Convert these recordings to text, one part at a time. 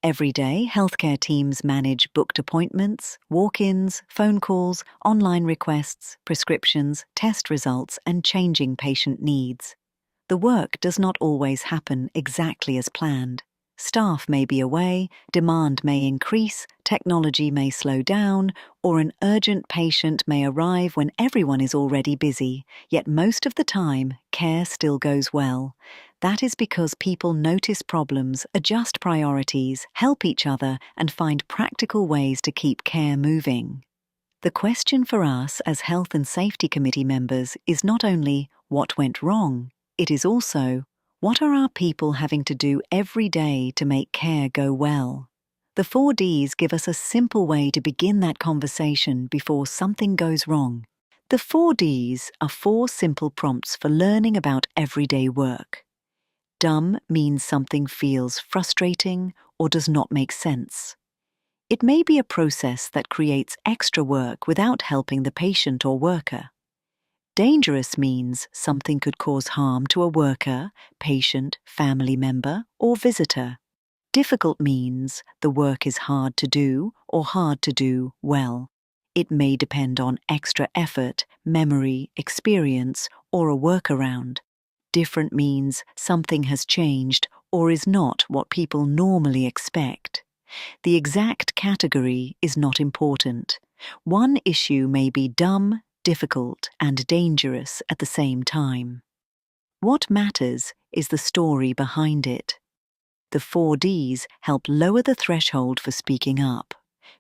Every day, healthcare teams manage booked appointments, walk-ins, phone calls, online requests, prescriptions, test results, and changing patient needs. The work does not always happen exactly as planned. Staff may be away, demand may increase, technology may slow down, or an urgent patient may arrive when everyone is already busy, yet most of the time, care still goes well. That is because people notice problems, adjust priorities, help each other, and find practical ways to keep care moving. The question for us as Health and Safety Committee members is not only what went wrong, it is also what are our people having to do every day to make care go well? The 4Ds give us a simple way to begin that conversation before something goes wrong. The 4Ds are 4 simple prompts for learning about everyday work. Dumb means something feels frustrating or does not make sense. It may be a process that creates extra work without helping the patient or worker. Dangerous means something could cause harm to a worker, patient, family member, or visitor. Difficult means the work is hard to do or hard to do well. It may depend on extra effort, memory, experience, or a workaround. Different means something has changed or is not what people normally expect. The exact category is not important. One issue may be dumb, difficult, and dangerous at the same time. What matters is the story behind it. The 4Ds help lower the threshold for speaking up.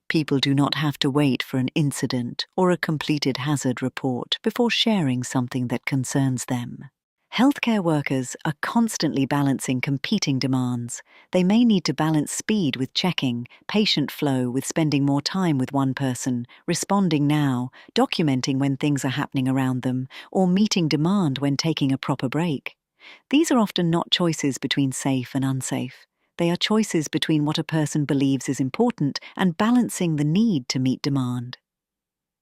People do not have to wait for an incident or a completed hazard report before sharing something that concerns them. Healthcare workers are constantly balancing competing demands. They may need to balance speed with checking, patient flow with spending more time with one person, responding now, documenting when things are happening around them, or meeting demand when taking a proper break. These are often not choices between safe and unsafe. They are choices between what a person believes is important and balancing the need to meet demand.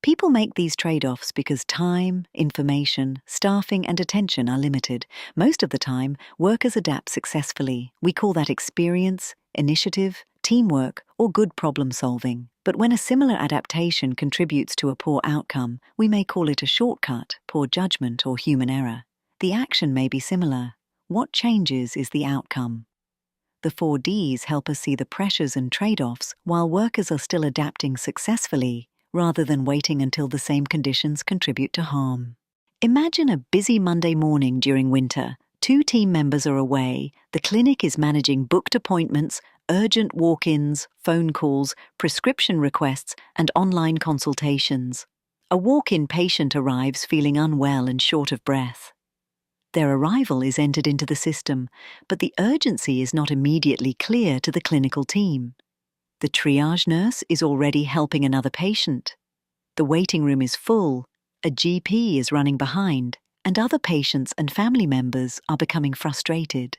People make these trade-offs because time, information, staffing, and attention are limited. Most of the time, workers adapt successfully. We call that experience, initiative, teamwork, or good problem-solving. But when a similar adaptation contributes to a poor outcome, we may call it a shortcut, poor judgment, or human error. The action may be similar. What changes is the outcome. The 4Ds help us see the pressures and trade-offs while workers are still adapting successfully, rather than waiting until the same conditions contribute to harm. Imagine a busy Monday morning during winter. 2 team members are away, the clinic is managing booked appointments, urgent walk-ins, phone calls, prescription requests, and online consultations. A walk-in patient arrives feeling unwell and short of breath. Their arrival is entered into the system, but the urgency is not immediately clear to the clinical team. The triage nurse is already helping another patient. The waiting room is full, a GP is running behind, and other patients and family members are becoming frustrated.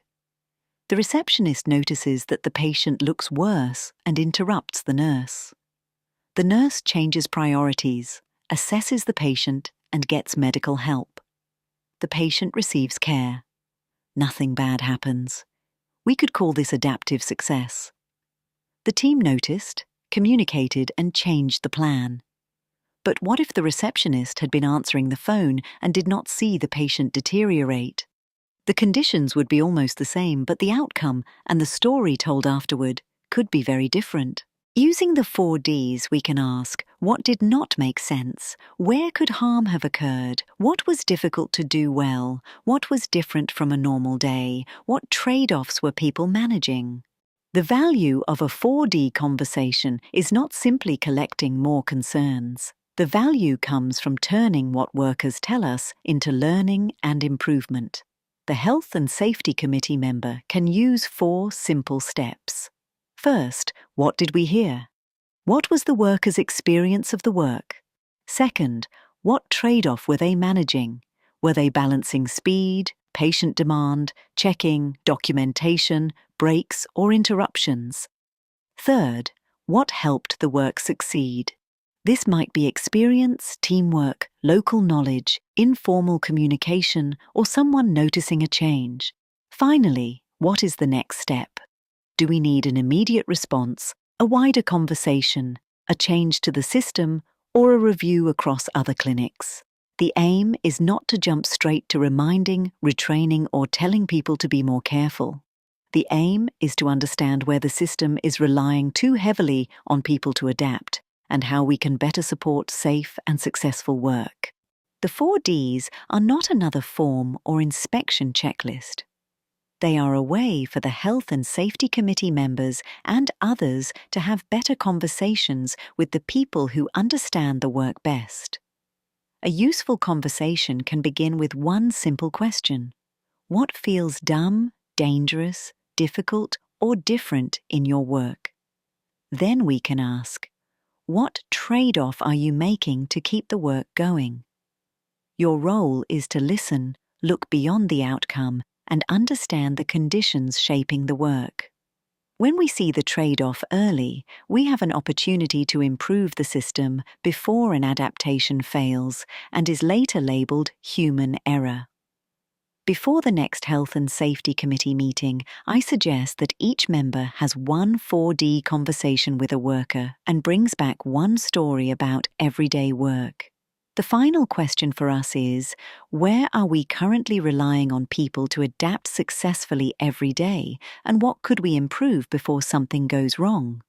The receptionist notices that the patient looks worse and interrupts the nurse. The nurse changes priorities, assesses the patient, and gets medical help. The patient receives care. Nothing bad happens. We could call this adaptive success. The team noticed, communicated, and changed the plan. But what if the receptionist had been answering the phone and did not see the patient deteriorate? The conditions would be almost the same, but the outcome and the story told afterward could be very different. Using the 4Ds, we can ask, what did not make sense? Where could harm have occurred? What was difficult to do well? What was different from a normal day? What trade-offs were people managing? The value of a 4D conversation is not simply collecting more concerns. The value comes from turning what workers tell us into learning and improvement. The Health and Safety Committee member can use 4 simple steps. First, what did we hear? What was the worker's experience of the work? Second, what trade-off were they managing? Were they balancing speed, patient demand, checking, documentation, breaks, or interruptions? Third, what helped the work succeed? This might be experience, teamwork, local knowledge, informal communication, or someone noticing a change. Finally, what is the next step? Do we need an immediate response, a wider conversation, a change to the system, or a review across other clinics? The aim is not to jump straight to reminding, retraining, or telling people to be more careful. The aim is to understand where the system is relying too heavily on people to adapt and how we can better support safe and successful work. The 4Ds are not another form or inspection checklist. They are a way for the Health and Safety Committee members and others to have better conversations with the people who understand the work best. A useful conversation can begin with one simple question. What feels dumb, dangerous, difficult, or different in your work? Then we can ask, what trade-off are you making to keep the work going? Your role is to listen, look beyond the outcome, and understand the conditions shaping the work. When we see the trade-off early, we have an opportunity to improve the system before an adaptation fails and is later labelled human error. Before the next Health and Safety Committee meeting, I suggest that each member has one 4D conversation with a worker and brings back one story about everyday work. The final question for us is, where are we currently relying on people to adapt successfully every day, and what could we improve before something goes wrong?